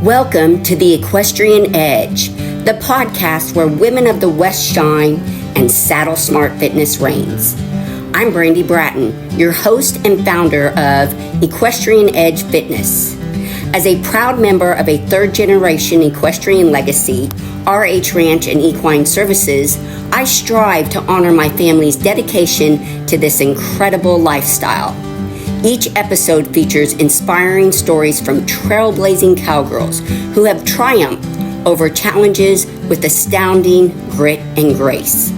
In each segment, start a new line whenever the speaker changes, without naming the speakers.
Welcome to the Equestrian Edge, the podcast where women of the West shine and saddle smart fitness reigns. I'm Brandy Bratton, your host and founder of Equestrian Edge Fitness. As a proud member of a third-generation equestrian legacy, RH Ranch and Equine Services, I strive to honor my family's dedication to this incredible lifestyle. Each episode features inspiring stories from trailblazing cowgirls who have triumphed over challenges with astounding grit and grace.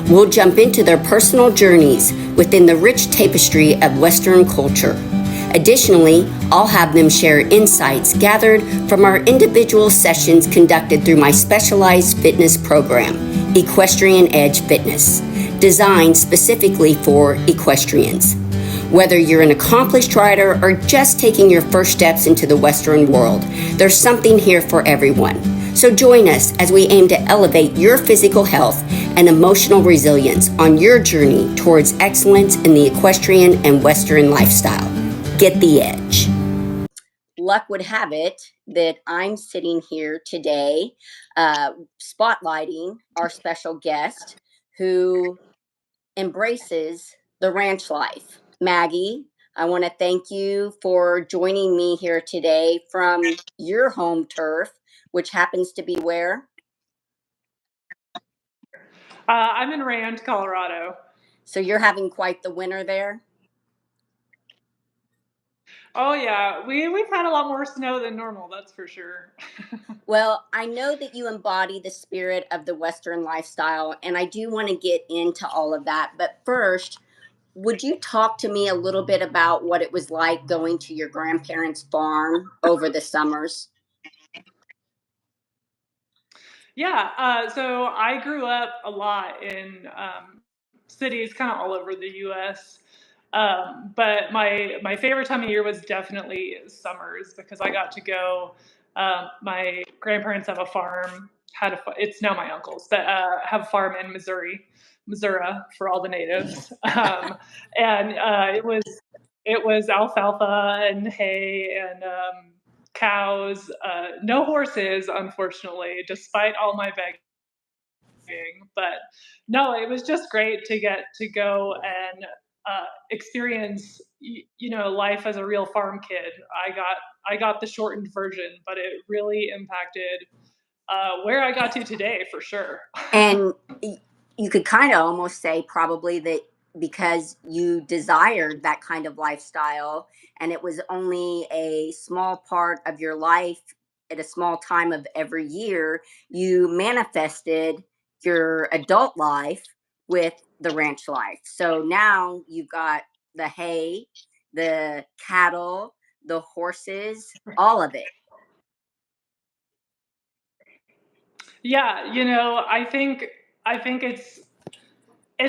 We'll jump into their personal journeys within the rich tapestry of Western culture. Additionally, I'll have them share insights gathered from our individual sessions conducted through my specialized fitness program, Equestrian Edge Fitness, designed specifically for equestrians. Whether you're an accomplished rider or just taking your first steps into the Western world, there's something here for everyone. So join us as we aim to elevate your physical health and emotional resilience on your journey towards excellence in the equestrian and Western lifestyle. Get the edge. Luck would have it that I'm sitting here today spotlighting our special guest who embraces the ranch life. Maggie, I want to thank you for joining me here today from your home turf, which happens to be where?
I'm in Rand, Colorado.
So you're having quite the winter there?
Oh yeah, we've had a lot more snow than normal, that's for sure.
Well, I know that you embody the spirit of the Western lifestyle, and I do want to get into all of that. But first, would you talk to me a little bit about what it was like going to your grandparents' farm over the summers?
Yeah, so I grew up a lot in cities kind of all over the U.S. But my favorite time of year was definitely summers because I got to go. My grandparents have a farm. It's now my uncles, but have a farm in Missouri for all the natives, and it was alfalfa and hay and cows. No horses, unfortunately, despite all my begging. But no, it was just great to get to go and experience, life as a real farm kid. I got the shortened version, but it really impacted where I got to today for sure.
And you could kind of almost say probably that because you desired that kind of lifestyle and it was only a small part of your life at a small time of every year, you manifested your adult life with the ranch life. So now you've got the hay, the cattle, the horses, all of it.
Yeah, I think it's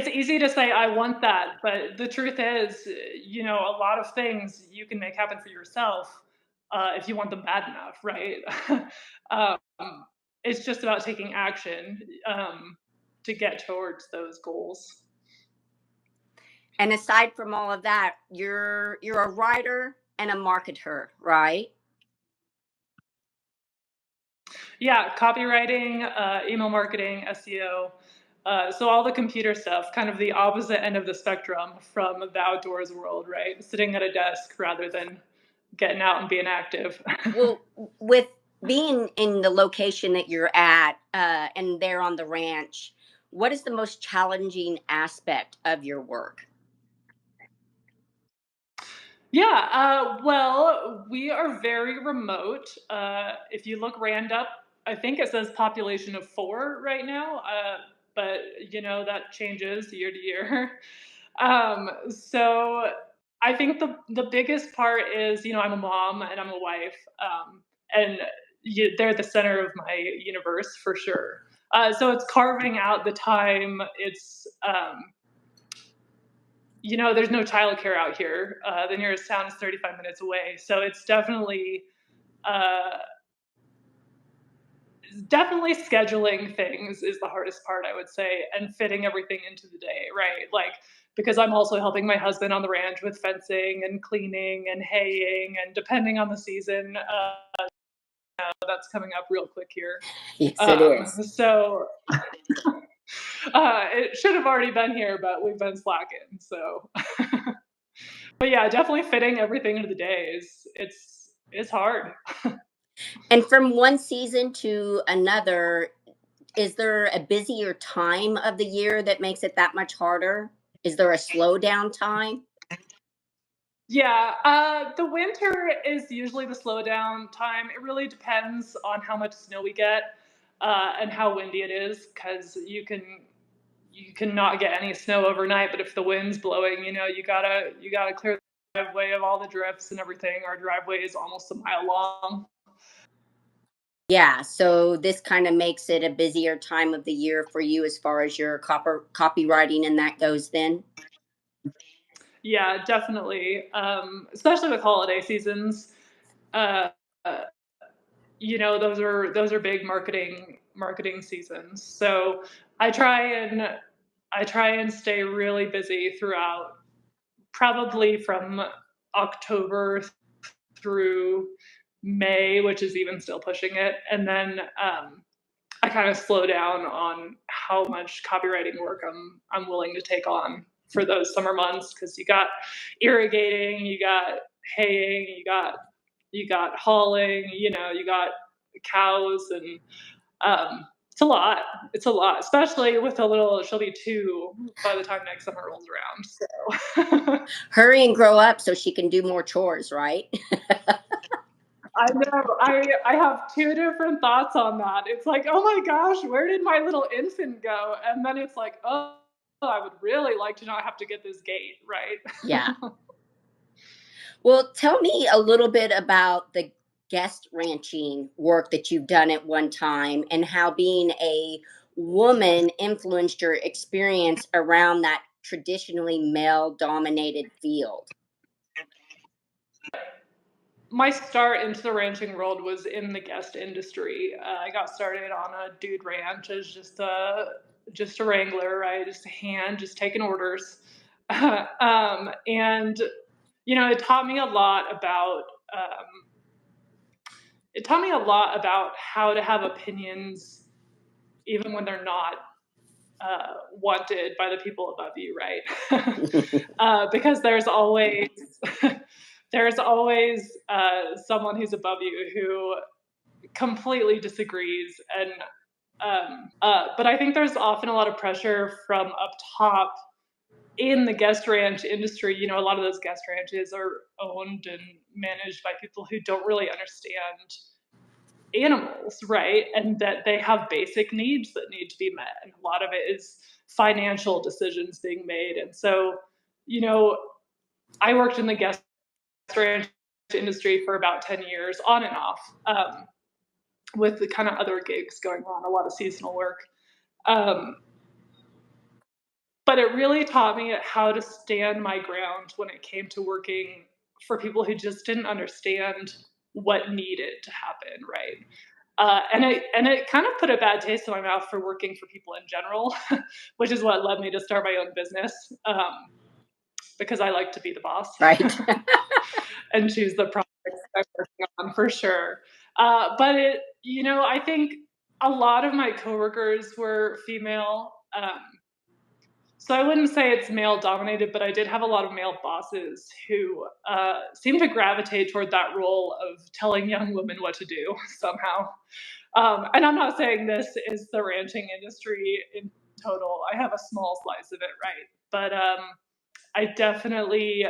easy to say I want that, but the truth is, a lot of things you can make happen for yourself if you want them bad enough, right? um, it's just about taking action to get towards those goals.
And aside from all of that, you're a writer and a marketer, right?
Yeah, copywriting, email marketing, SEO. So all the computer stuff, kind of the opposite end of the spectrum from the outdoors world, right? Sitting at a desk rather than getting out and being active.
Well, with being in the location that you're at and there on the ranch, what is the most challenging aspect of your work?
Yeah, well, we are very remote. If you look Rand up, I think it says population of 4 right now, but that changes year to year. So I think the biggest part is, I'm a mom and I'm a wife, and they're the center of my universe for sure. So it's carving out the time. It's there's no childcare out here. The nearest town is 35 minutes away, so uh, definitely scheduling things is the hardest part, I would say, and fitting everything into the day, right? Like because I'm also helping my husband on the ranch with fencing and cleaning and haying, and depending on the season, that's coming up real quick here.
Yes, it is.
So it should have already been here, but we've been slacking. So, but yeah, definitely fitting everything into the day is hard.
And from one season to another, is there a busier time of the year that makes it that much harder? Is there a slowdown time?
Yeah, the winter is usually the slowdown time. It really depends on how much snow we get and how windy it is, because you can not get any snow overnight. But if the wind's blowing, you gotta clear the driveway of all the drifts and everything. Our driveway is almost a mile long.
Yeah, so this kind of makes it a busier time of the year for you as far as your copywriting and that goes then?
Yeah, definitely. Especially with holiday seasons. Uh, those are big marketing seasons. So I try and I try and stay really busy throughout, probably from October through May, which is even still pushing it, and then I kind of slow down on how much copywriting work I'm willing to take on for those summer months, because you got irrigating, you got haying, you got hauling, you got cows, and it's a lot. It's a lot, especially with a little. She'll be 2 by the time next summer rolls around. So
Hurry and grow up so she can do more chores, right?
I know. I have 2 different thoughts on that. It's like, oh my gosh, where did my little infant go? And then it's like, oh, I would really like to not have to get this gate,
Yeah.
right?
Well, tell me a little bit about the guest ranching work that you've done at one time and how being a woman influenced your experience around that traditionally male dominated field.
My start into the ranching world was in the guest industry. I got started on a dude ranch as just a wrangler, right? Just a hand, just taking orders. And it taught me a lot about um, it taught me a lot about how to have opinions even when they're not wanted by the people above you, right? Because there's always someone who's above you who completely disagrees, and but I think there's often a lot of pressure from up top in the guest ranch industry. A lot of those guest ranches are owned and managed by people who don't really understand animals, right? And that they have basic needs that need to be met. And a lot of it is financial decisions being made. And so, you know, I worked in the guest ranch industry for about 10 years, on and off, with the kind of other gigs going on, a lot of seasonal work. Um, but it really taught me how to stand my ground when it came to working for people who just didn't understand what needed to happen, right? And it kind of put a bad taste in my mouth for working for people in general, which is what led me to start my own business, because I like to be the boss
Right.
and choose the projects I'm working on, for sure. But I think a lot of my coworkers were female. So I wouldn't say it's male dominated, but I did have a lot of male bosses who seemed to gravitate toward that role of telling young women what to do somehow. And I'm not saying this is the ranching industry in total. I have a small slice of it, right? But I definitely,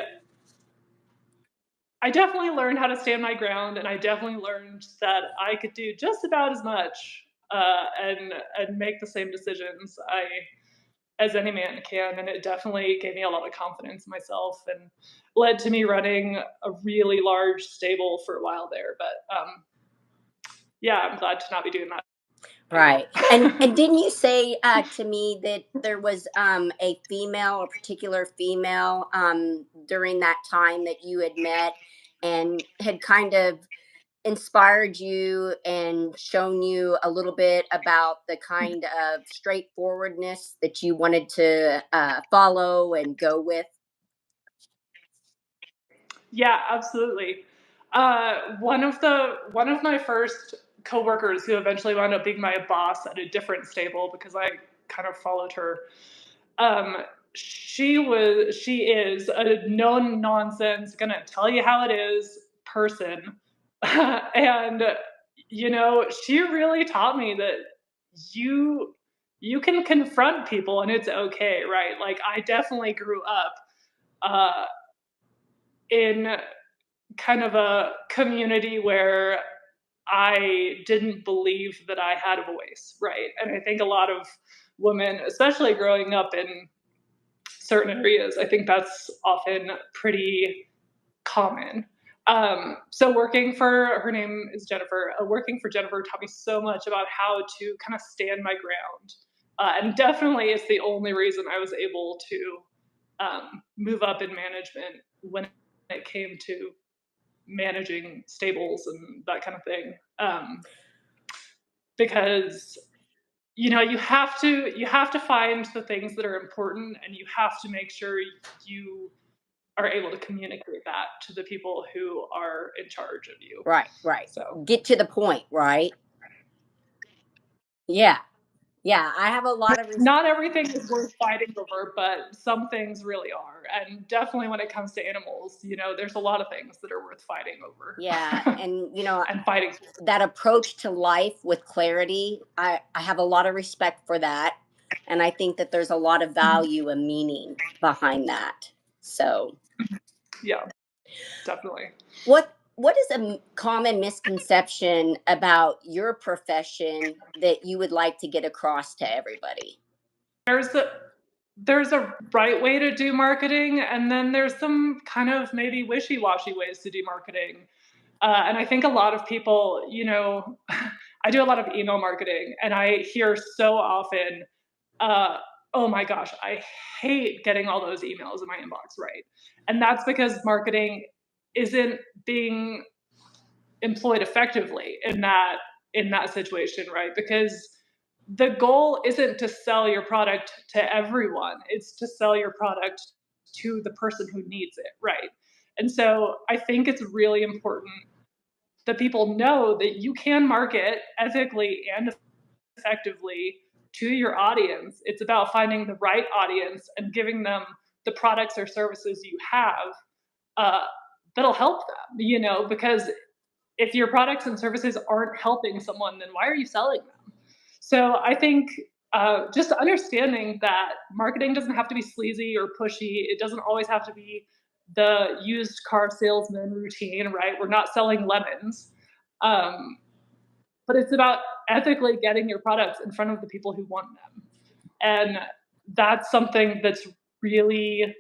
I definitely learned how to stand my ground, and I definitely learned that I could do just about as much and make the same decisions as any man can. And it definitely gave me a lot of confidence in myself and led to me running a really large stable for a while there. But yeah, I'm glad to not be doing that
Right. And
anymore.
didn't you say to me that there was a particular female during that time that you had met and had kind of inspired you and shown you a little bit about the kind of straightforwardness that you wanted to follow and go with?
Yeah, absolutely. One of my first coworkers, who eventually wound up being my boss at a different stable because I kind of followed her. Um, she is a no nonsense, gonna tell you how it is person, and she really taught me that you you can confront people and it's okay, right? Like I definitely grew up uh, in kind of a community where I didn't believe that I had a voice, right? And I think a lot of women, especially growing up in certain areas, I think that's often pretty common. So working for her name is Jennifer. Working for Jennifer taught me so much about how to kind of stand my ground, and definitely it's the only reason I was able to move up in management when it came to managing stables and that kind of thing. Because you have to find the things that are important, and you have to make sure you are able to communicate that to the people who are in charge of you.
Right, right.
So
Get to the point, right? Yeah, yeah. I have a lot of
not everything is worth fighting over, but some things really are. And definitely when it comes to animals, there's a lot of things that are worth fighting over
yeah, and
and fighting.
that approach to life with clarity, I have a lot of respect for that, and I think that there's a lot of value and meaning behind that. So
Yeah, definitely.
what is a common misconception about your profession that you would like to get across to everybody?
There's a there's a right way to do marketing, and then there's some kind of maybe wishy-washy ways to do marketing. And I think a lot of people, I do a lot of email marketing, and I hear so often, oh my gosh, I hate getting all those emails in my inbox, right? And that's because marketing isn't being employed effectively in that situation, right? Because the goal isn't to sell your product to everyone, it's to sell your product to the person who needs it, right? And so I think it's really important that people know that you can market ethically and effectively to your audience. It's about finding the right audience and giving them the products or services you have uh, that'll help them, because if your products and services aren't helping someone, then why are you selling them? So I think just understanding that marketing doesn't have to be sleazy or pushy. It doesn't always have to be the used car salesman routine, right? We're not selling lemons. Um, but it's about ethically getting your products in front of the people who want them. And that's something that's really,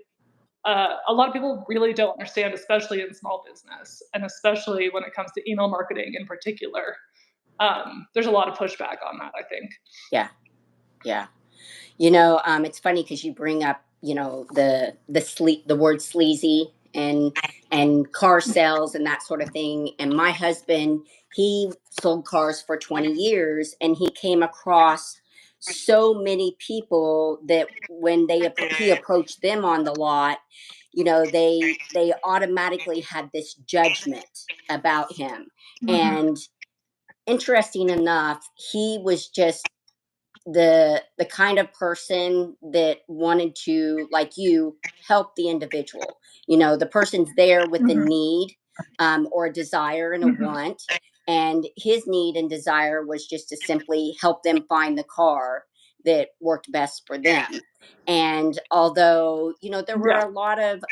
a lot of people really don't understand, especially in small business, and especially when it comes to email marketing in particular. There's a lot of pushback on that, I think.
Yeah, yeah. It's funny because you bring up, the word sleazy and car sales and that sort of thing. And my husband, he sold cars for 20 years, and he came across so many people that when he approached them on the lot, they automatically had this judgment about him.
Mm-hmm.
And interesting enough, he was just the kind of person that wanted to, like you, help the individual. The person's there with the
Mm-hmm.
need, or a desire and a
Mm-hmm.
want, and his need and desire was just to simply help them find the car that worked best for them. And although there were
Yeah.
a lot of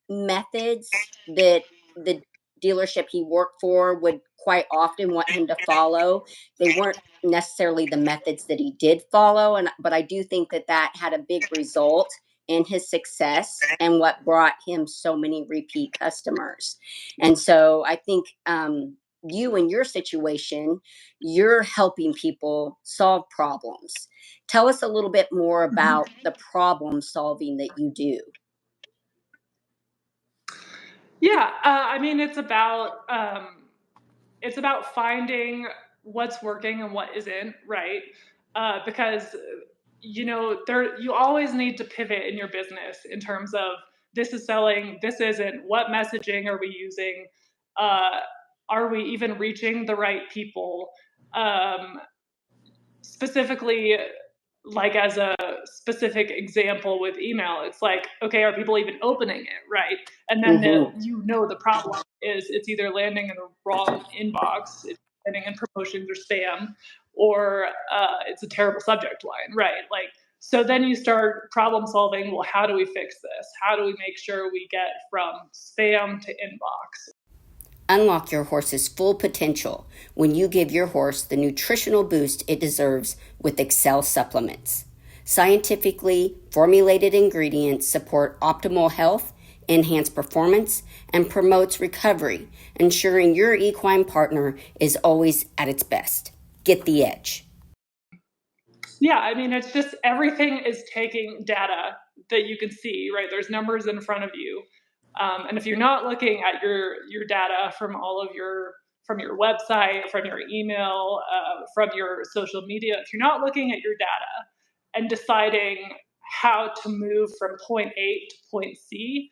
methods that the dealership he worked for would quite often want him to follow, they weren't necessarily the methods that he did follow, but I do think that that had a big result in his success and what brought him so many repeat customers. And so I think, you, in your situation, you're helping people solve problems. Tell us a little bit more
Mm-hmm.
about the problem solving that you do.
Yeah. I mean, it's about finding what's working and what isn't, right? Because you always need to pivot in your business in terms of this is selling, this isn't. What messaging are we using? Are we even reaching the right people? Specifically, like as a specific example with email, it's like, okay, are people even opening it, right? And then the problem is it's either landing in the wrong inbox, it's landing in promotions or spam, or it's a terrible subject line, right? Like, so then you start problem solving. Well, how do we fix this? How do we make sure we get from spam to inbox?
Unlock your horse's full potential when you give your horse the nutritional boost it deserves with Excel supplements. Scientifically formulated ingredients support optimal health, enhance performance, and promotes recovery, ensuring your equine partner is always at its best. Get the edge.
Yeah, I mean, it's just everything is taking data that you can see, right? There's numbers in front of you. And if you're not looking at your data from from your website, from your email, from your social media, if you're not looking at your data and deciding how to move from point A to point C,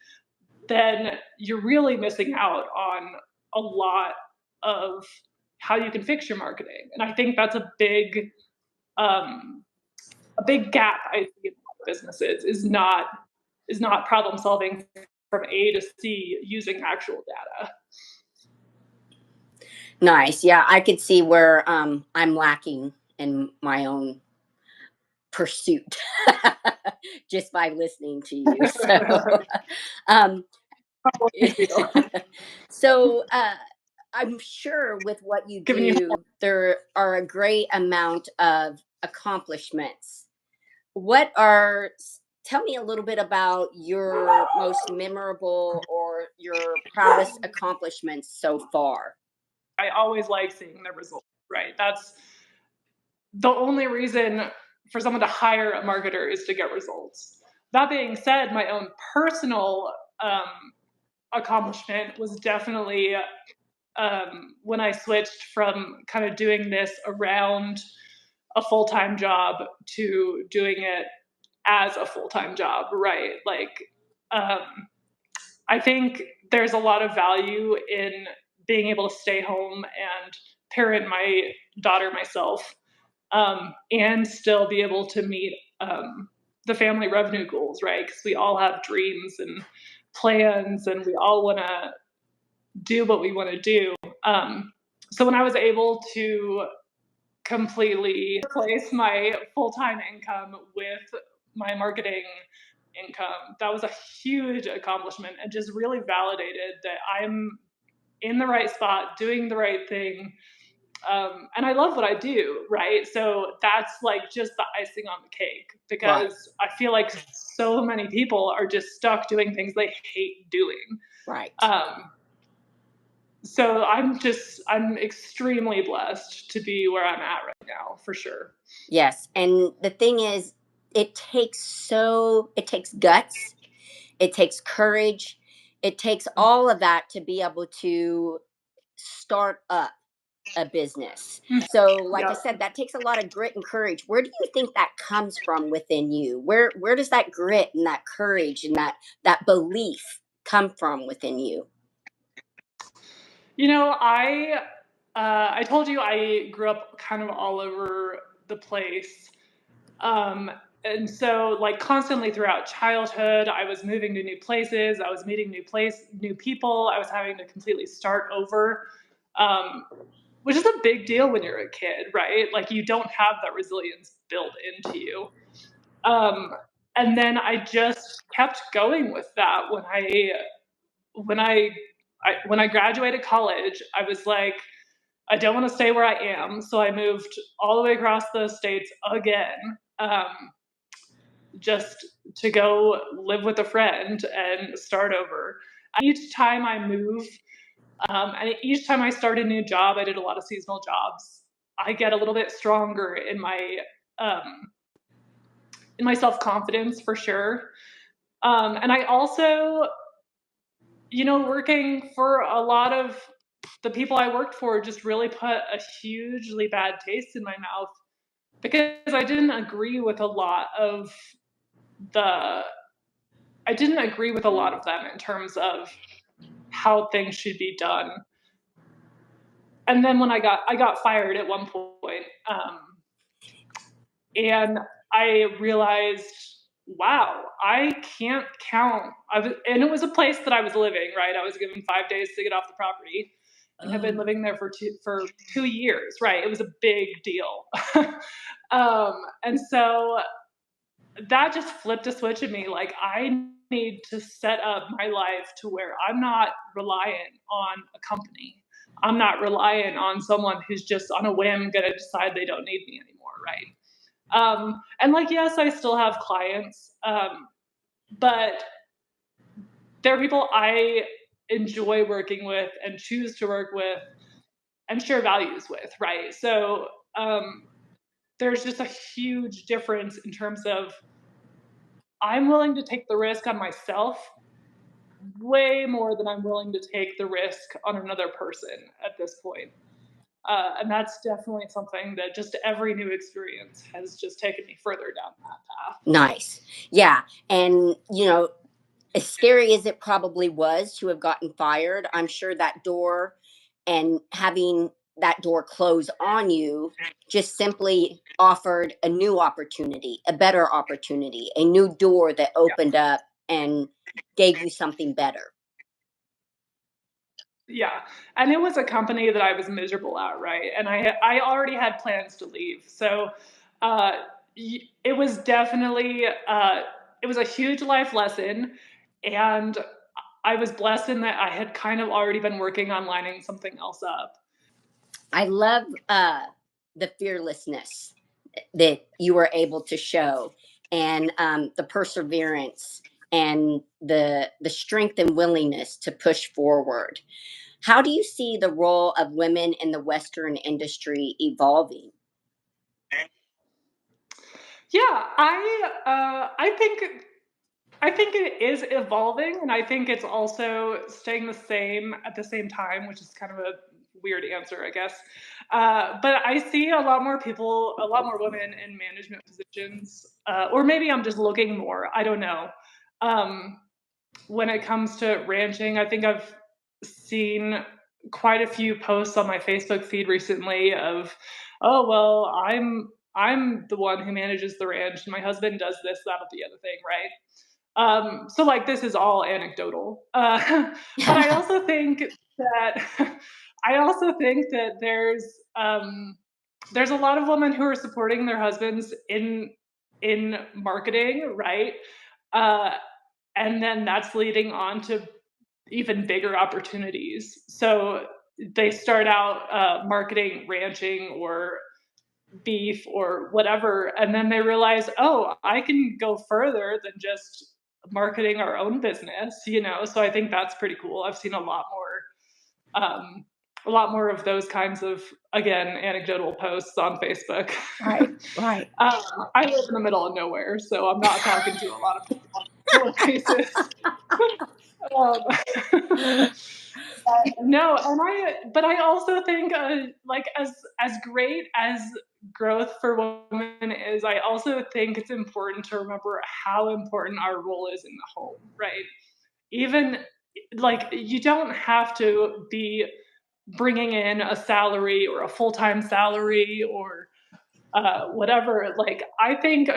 then you're really missing out on a lot of how you can fix your marketing. And I think that's a big gap I see in businesses is not problem solving from A to C using actual data.
Nice. Yeah, I could see where I'm lacking in my own pursuit just by listening to you. So, um, so I'm sure with what you do, there are a great amount of accomplishments. Tell me a little bit about your most memorable or your proudest accomplishments so far.
I always like seeing the results, right? That's the only reason for someone to hire a marketer is to get results. That being said, my own personal accomplishment was definitely when I switched from kind of doing this around a full-time job to doing it as a full-time job, right? Like, I think there's a lot of value in being able to stay home and parent my daughter myself, and still be able to meet the family revenue goals, right? Because we all have dreams and plans, and we all want to do what we want to do. So when I was able to completely replace my full-time income with my marketing income, that was a huge accomplishment and just really validated that I'm in the right spot, doing the right thing. And I love what I do, right? So that's like just the icing on the cake, because I feel like so many people are just stuck doing things they hate doing.
Right.
So I'm extremely blessed to be where I'm at right now, for sure.
Yes. And the thing is, it takes guts, it takes courage, it takes all of that to be able to start up a business. So like I said, that takes a lot of grit and courage. Where do you think that comes from within you? Where does that grit and that courage and that belief come from within you?
You know, I told you I grew up kind of all over the place. And so like constantly throughout childhood, I was moving to new places, I was meeting new people, I was having to completely start over, which is a big deal when you're a kid, right? Like you don't have that resilience built into you. And then I just kept going with that. When I graduated college, I was like, I don't want to stay where I am. So I moved all the way across the states again, just to go live with a friend and start over. And each time I move, and each time I start a new job, I did a lot of seasonal jobs. I get a little bit stronger in my self-confidence, for sure. And I also, working for a lot of the people I worked for just really put a hugely bad taste in my mouth, because I didn't agree with a lot of them in terms of how things should be done. and then when I got fired at one point, and I realized, wow, I can't count. And it was a place that I was living, right? I was given 5 days to get off the property, and have been living there for 2 years, right? It was a big deal. And so that just flipped a switch in me. Like, I need to set up my life to where I'm not reliant on a company. I'm not reliant on someone who's just on a whim going to decide they don't need me anymore, right? And like, yes, I still have clients, but they're people I enjoy working with and choose to work with and share values with, right? So there's just a huge difference in terms of, I'm willing to take the risk on myself way more than I'm willing to take the risk on another person at this point. And that's definitely something that just every new experience has just taken me further down that path.
Nice. Yeah. And, as scary as it probably was to have gotten fired, I'm sure that door and having that door close on you just simply offered a new opportunity, a better opportunity, a new door that opened up and gave you something better.
Yeah. And it was a company that I was miserable at, right? And I already had plans to leave. So uh, it was definitely, it was a huge life lesson. And I was blessed in that I had kind of already been working on lining something else up.
I love the fearlessness that you were able to show, and the perseverance and the strength and willingness to push forward. How do you see the role of women in the Western industry evolving?
Yeah, I think it is evolving, and I think it's also staying the same at the same time, which is kind of a weird answer, I guess. But I see a lot more people, a lot more women in management positions, or maybe I'm just looking more. I don't know. Um, when it comes to ranching, I think I've seen quite a few posts on my Facebook feed recently of, oh well, I'm the one who manages the ranch, and my husband does this, that, or the other thing, right? So like, this is all anecdotal, but I also think that there's a lot of women who are supporting their husbands in marketing, right? Uh, and then that's leading on to even bigger opportunities. So they start out marketing ranching or beef or whatever, and then they realize, oh, I can go further than just marketing our own business, So I think that's pretty cool. I've seen a lot more of those kinds of, again, anecdotal posts on Facebook.
Right, right.
I live in the middle of nowhere, so I'm not talking to a lot of people on a regular basis. um, no, but I also think, like, as great as growth for women is, I also think it's important to remember how important our role is in the home, right? Even, like, you don't have to be bringing in a salary or a full-time salary or whatever. Like, I think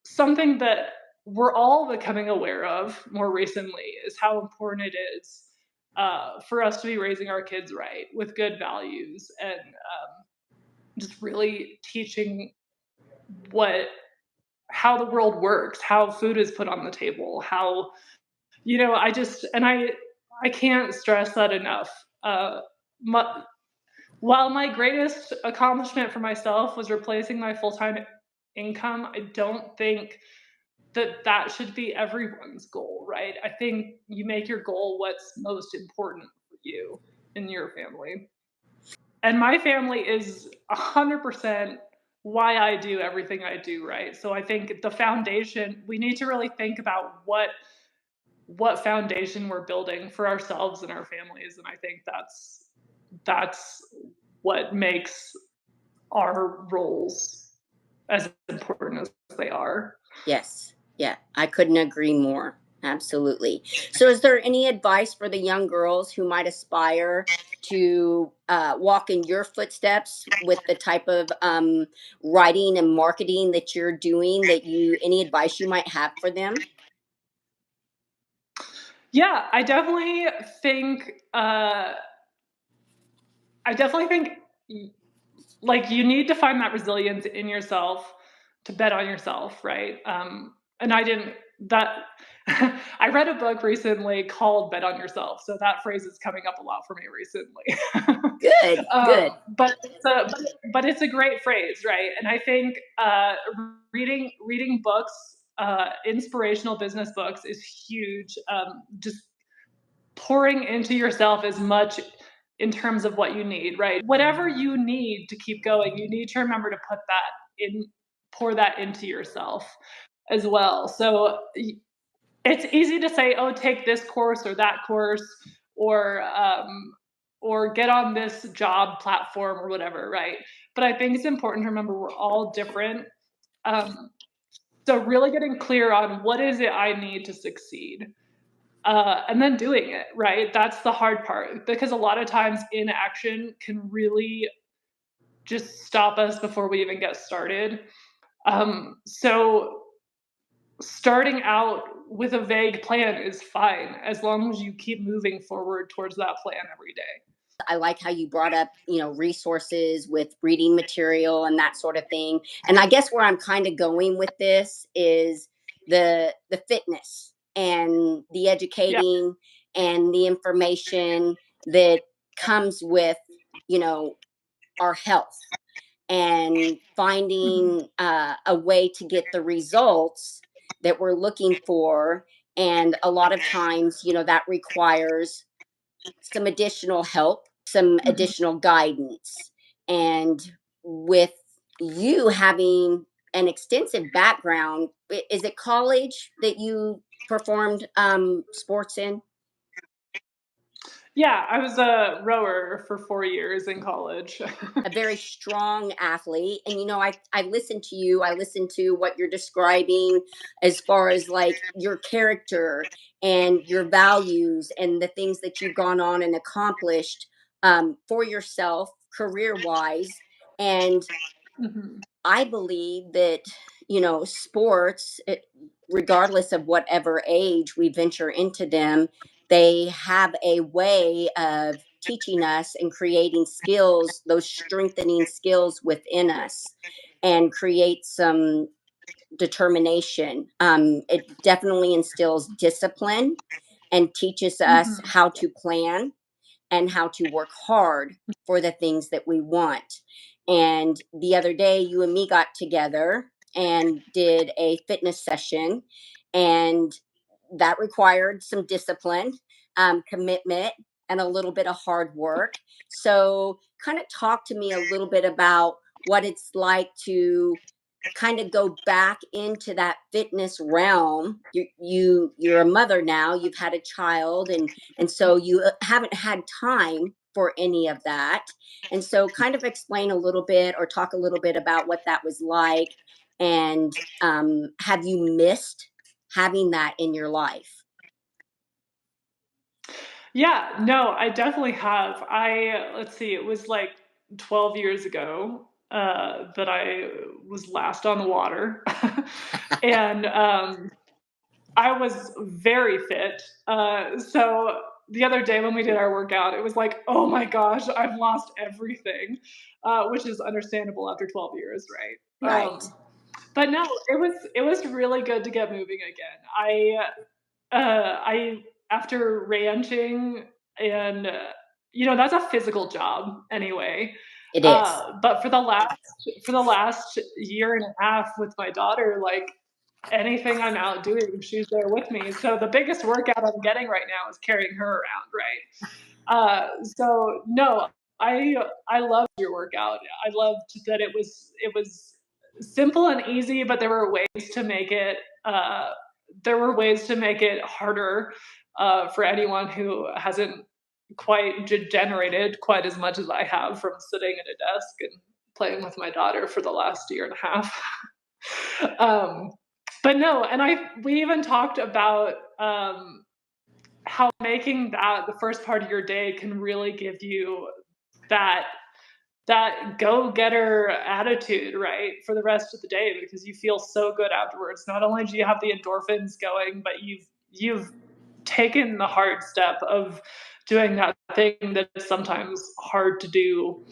something that we're all becoming aware of more recently is how important it is for us to be raising our kids right with good values, and just really teaching how the world works, how food is put on the table, how, I can't stress that enough. My, while my greatest accomplishment for myself was replacing my full-time income, I don't think that should be everyone's goal, right? I think you make your goal what's most important for you and your family. And my family is 100% why I do everything I do, right? So I think the foundation, we need to really think about what foundation we're building for ourselves and our families, and I think that's what makes our roles as important as they are.
Yes. Yeah. I couldn't agree more. Absolutely. So, is there any advice for the young girls who might aspire to walk in your footsteps with the type of writing and marketing that you're doing? Any advice you might have for them?
Yeah, think I definitely think y- like you need to find that resilience in yourself to bet on yourself, right? And I didn't that I read a book recently called Bet on Yourself, so that phrase is coming up a lot for me recently.
Good, good.
But it's a great phrase, right? And I think reading books, inspirational business books, is huge. Just pouring into yourself as much in terms of what you need, right? Whatever you need to keep going, you need to remember to put that in, pour that into yourself as well. So it's easy to say, oh, take this course or that course, or get on this job platform or whatever, right? But I think it's important to remember we're all different. Um, so really getting clear on what is it I need to succeed, and then doing it, right? That's the hard part, because a lot of times inaction can really just stop us before we even get started. So starting out with a vague plan is fine as long as you keep moving forward towards that plan every day.
I like how you brought up, resources with reading material and that sort of thing. And I guess where I'm kind of going with this is the fitness and the
Yeah.
educating and the information that comes with, you know, our health and
Mhm.
finding a way to get the results that we're looking for. And a lot of times, that requires some additional help, some
Mhm.
additional guidance. And with you having an extensive background, is it college that you performed sports in?
Yeah, I was a rower for 4 years in college.
A very strong athlete. And I listen to you, I listen to what you're describing as far as like your character and your values and the things that you've gone on and accomplished for yourself career wise. And
Mhm.
I believe that, sports, regardless of whatever age we venture into them, they have a way of teaching us and creating skills, those strengthening skills within us, and create some determination. It definitely instills discipline and teaches us
Mhm.
how to plan and how to work hard for the things that we want. And the other day, you and me got together and did a fitness session, and that required some discipline, commitment, and a little bit of hard work. So, kind of talk to me a little bit about what it's like to kind of go back into that fitness realm. You're a mother now, you've had a child, and so you haven't had time for any of that. And so kind of explain a little bit or talk a little bit about what that was like, and have you missed having that in your life?
Yeah, no, I definitely have. Let's see, it was like 12 years ago that I was last on the water. And I was very fit. So the other day when we did our workout, it was like, oh my gosh, I've lost everything, which is understandable after 12 years, right?
Right.
But no, it was really good to get moving again. I after ranching and that's a physical job anyway.
It is.
But for the last year and a half with my daughter, like anything I'm out doing, she's there with me. So the biggest workout I'm getting right now is carrying her around, right? So no, I loved your workout. I loved that it was simple and easy, but there were ways to make it harder for anyone who hasn't quite generated quite as much as I have from sitting at a desk and playing with my daughter for the last year and a half. um, but no, and we even talked about how making that the first part of your day can really give you that go-getter attitude, right, for the rest of the day, because you feel so good afterwards. Not only do you have the endorphins going, but you've taken the hard step of doing that thing that's sometimes hard to do,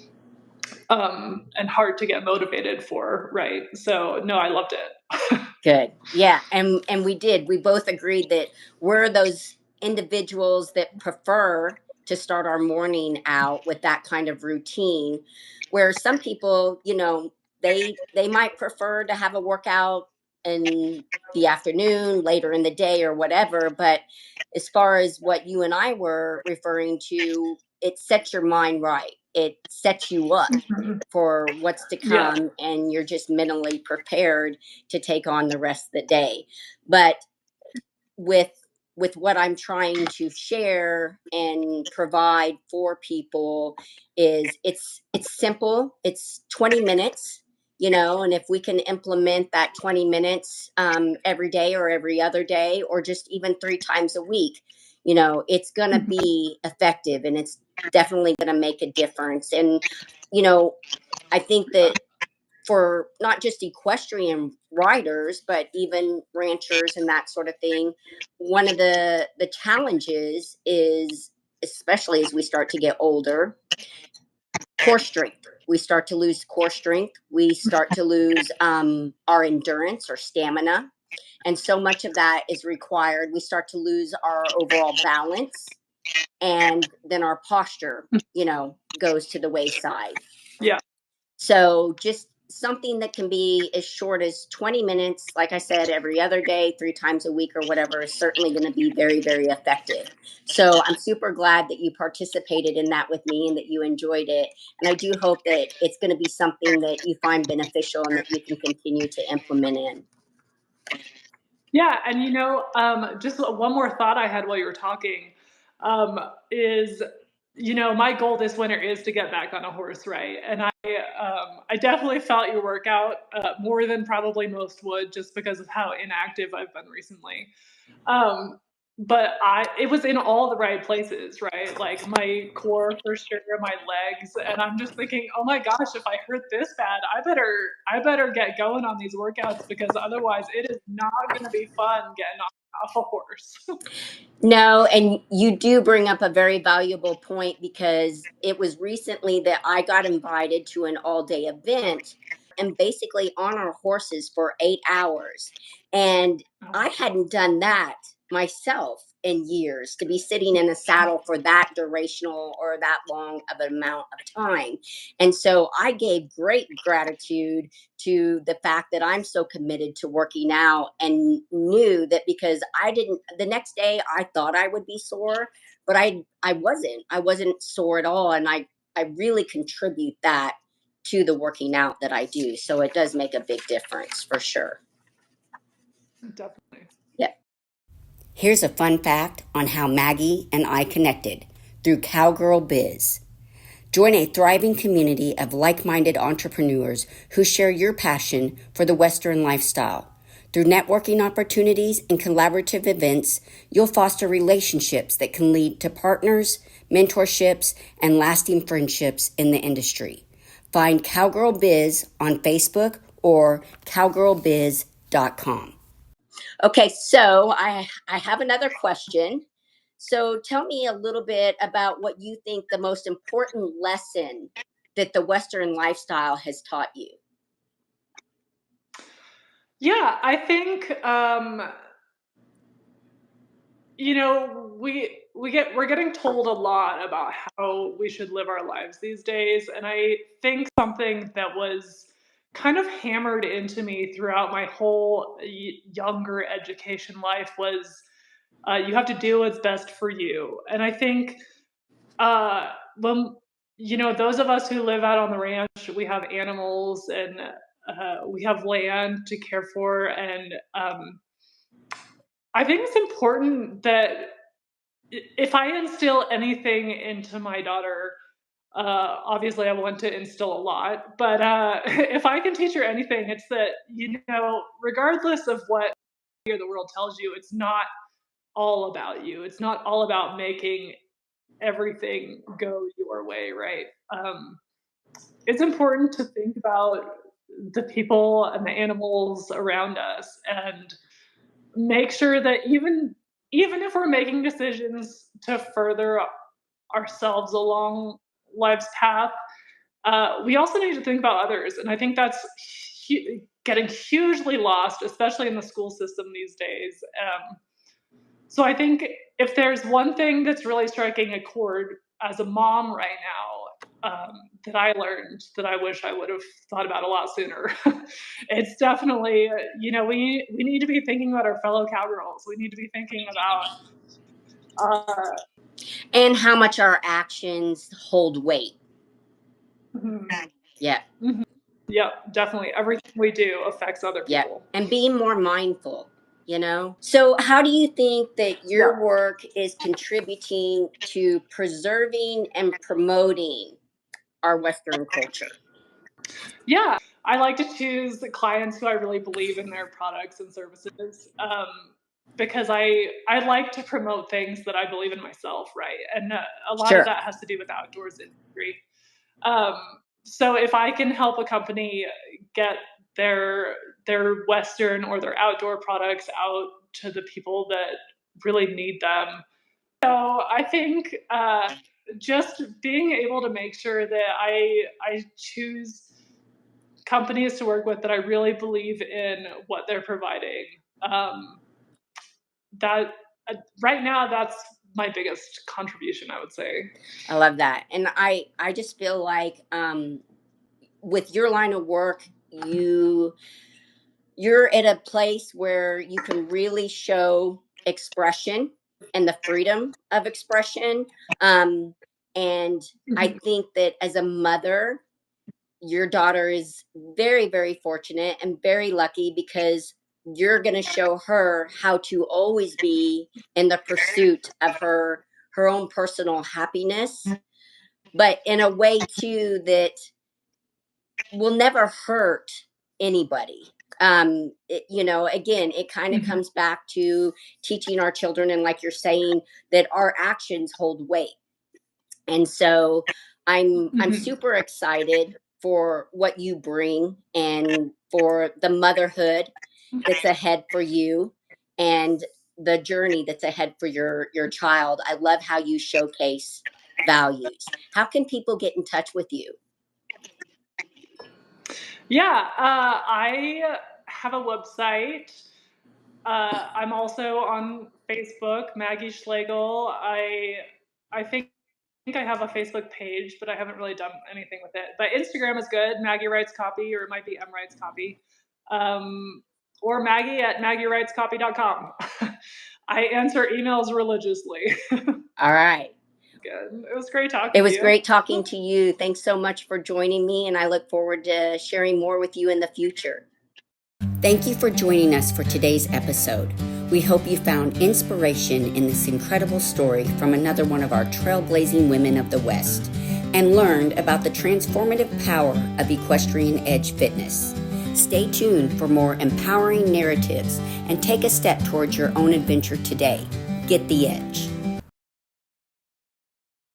and hard to get motivated for, right? So no, I loved it.
Good. Yeah. And we both agreed that we're those individuals that prefer to start our morning out with that kind of routine, where some people, they might prefer to have a workout in the afternoon, later in the day or whatever. But as far as what you and I were referring to, it sets your mind right. It sets you up for what's to
Yeah.
come, and you're just mentally prepared to take on the rest of the day. But with what I'm trying to share and provide for people is it's simple. It's 20 minutes, and if we can implement that 20 minutes every day or every other day, or just even 3 times a week, it's going to be effective, and it's definitely going to make a difference. And you know I think that for not just equestrian riders, but even ranchers and that sort of thing, one of the challenges is, especially as we start to get older, core strength. We start to lose core strength. We start to lose our endurance or stamina. And so much of that is required. We start to lose our overall balance, and then our posture, goes to the wayside.
Yeah.
So just something that can be as short as 20 minutes, like I said, every other day, 3 times a week or whatever, is certainly going to be very, very effective. So I'm super glad that you participated in that with me and that you enjoyed it. And I do hope that it's going to be something that you find beneficial and that you can continue to implement in.
Yeah, and just one more thought I had while you were talking, is, my goal this winter is to get back on a horse, right? And I definitely felt your workout more than probably most would, just because of how inactive I've been recently. But it was in all the right places, right? Like my core for sure, my legs, and I'm just thinking, oh my gosh, if I hurt this bad, I better get going on these workouts, because otherwise it is not going to be fun getting off a horse.
No, and you do bring up a very valuable point, because it was recently that I got invited to an all day event and basically on our horses for 8 hours. And I hadn't done that myself in years, to be sitting in a saddle for that durational or that long of an amount of time. And so I gave great gratitude to the fact that I'm so committed to working out, and knew that because the next day I thought I would be sore, but I wasn't sore at all. And I really contribute that to the working out that I do. So it does make a big difference for sure.
Definitely.
Yeah. Here's a fun fact on how Maggie and I connected through Cowgirl Biz. Join a thriving community of like-minded entrepreneurs who share your passion for the Western lifestyle. Through networking opportunities and collaborative events, you'll foster relationships that can lead to partners, mentorships, and lasting friendships in the industry. Find Cowgirl Biz on Facebook or cowgirlbiz.com. Okay, so I have another question. So tell me a little bit about what you think the most important lesson that the Western lifestyle has taught you.
Yeah, I think we're getting told a lot about how we should live our lives these days, and I think something that was kind of hammered into me throughout my whole younger education life was, you have to do what's best for you. And I think when those of us who live out on the ranch, we have animals, and we have land to care for, and I think it's important that if I instill anything into my daughter, obviously I want to instill a lot, but if I can teach her anything, it's that, regardless of what the world tells you, it's not all about you. It's not all about making everything go your way, right? It's important to think about the people and the animals around us and make sure that even if we're making decisions to further ourselves along life's path, we also need to think about others. And I think that's getting hugely lost, especially in the school system these days. So I think if there's one thing that's really striking a chord as a mom right now, that I learned that I wish I would have thought about a lot sooner, it's definitely, we need to be thinking about our fellow cowgirls. We need to be thinking about,
And how much our actions hold weight.
mhm,
Yeah.
mhm. Yep, definitely. Everything we do affects other
Yeah.
people.
And being more mindful, So, how do you think that your
Yeah.
work is contributing to preserving and promoting our Western culture?
Yeah, I like to choose the clients who I really believe in their products and services, because I like to promote things that I believe in myself, right? And a lot of
Sure.
that has to do with outdoors industry. Um, so if I can help a company get their Western or their outdoor products out to the people that really need them, so I think just being able to make sure that I choose companies to work with that I really believe in what they're providing. Um, that right now, that's my biggest contribution, I would say.
I love that. And I just feel like with your line of work, you're at a place where you can really show expression and the freedom of expression. Um, and I
Mhm.
think that as a mother, your daughter is very, very fortunate and very lucky because you're going to show her how to always be in the pursuit of her own personal happiness, but in a way too that will never hurt anybody. Again, it kind of
Mhm.
comes back to teaching our children, and like you're saying, that our actions hold weight. And so I'm
Mhm.
super excited for what you bring and for the motherhood that's ahead for you and the journey that's ahead for your child. I love how you showcase values. How can people get in touch with you?
Yeah, I have a website. I'm also on Facebook, Maggie Schlegel. I think I have a Facebook page, but I haven't really done anything with it. But Instagram is good. Maggie Writes Copy, or it might be M Writes Copy, or Maggie at MaggieWritesCopy.com. I answer emails religiously.
All right.
Good. It was great
It
talking to
was
you.
great talking to you. Thanks so much for joining me, and I look forward to sharing more with you in the future. Thank you for joining us for today's episode. We hope you found inspiration in this incredible story from another one of our trailblazing women of the West and learned about the transformative power of Equestrian Edge Fitness. Stay tuned for more empowering narratives and take a step towards your own adventure today. Get the edge.